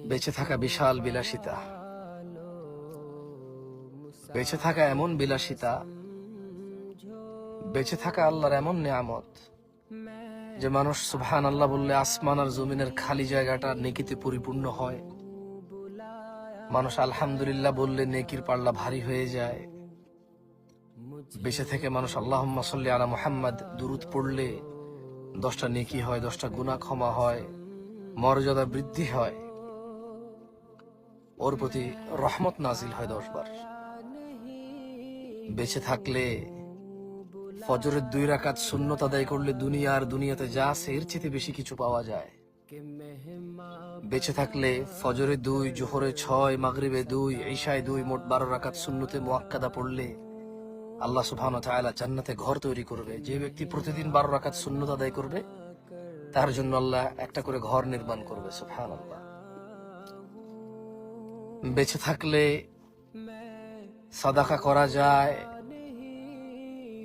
বেঁচে থাকা বিশাল বিলাসিতা, বেঁচে থাকা এমন বিলাসিতা, বেঁচে থাকা আল্লাহর এমন নিয়ামত যে মানুষ সুবহানাল্লাহ বললে আসমান আর জমিনের খালি জায়গাটা নেকিতে পরিপূর্ণ হয়। মানুষ আলহামদুলিল্লাহ বললে নেকির পাল্লা ভারী হয়ে যায়। বেঁচে থেকে মানুষ আল্লাহুম্মা সাল্লি আলা মুহাম্মাদ দুরূদ পড়লে 10টা নেকি হয়, 10টা গুনাহ ক্ষমা হয়, মর্যাদা বৃদ্ধি হয়, ওর প্রতি রহমত নাজিল হয় 10 বার। বেঁচে থাকলে ফজরের 2 রাকাত সুন্নত আদায় করলে দুনিয়া আর দুনিয়াতে যা আছে এর চেয়ে বেশি কিছু পাওয়া যায়। বেঁচে থাকলে ফজরে 2, জোহরে 6, মাগরিবে 2, ইশায় 2, মোট 12 রাকাত সুন্নতে মুআক্কাদা পড়লে আল্লাহ সুবহানাহু ওয়া তাআলা জান্নাতে ঘর তৈরি করবে। যে ব্যক্তি প্রতিদিন 12 রাকাত সুন্নত আদায় করবে তার জন্য আল্লাহ একটা করে ঘর নির্মাণ করবে। সুবহানাল্লাহ। বেঁচে থাকলে সাদাকা করা যায়,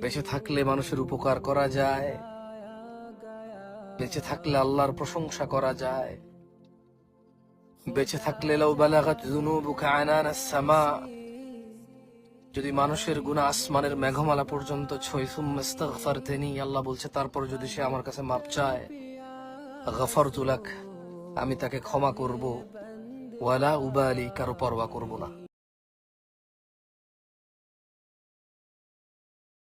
বেঁচে থাকলে মানুষের উপকার করা যায়, বেঁচে থাকলে আল্লাহর প্রশংসা করা যায়, বেঁচে থাকলে লাউ বালাগাত যুনুবুকা আনানাস সামা, যদি মানুষের গুনাহ আসমানের মেঘমালা পর্যন্ত ছয়, সুম্মা ইস্তাগফারতানি, আল্লাহ বলছে তারপর যদি সে আমার কাছে মাপ চায়, গফারতু লাক, আমি তাকে ক্ষমা করব, ওয়ালা উবালি, কারো পরোয়া করব না।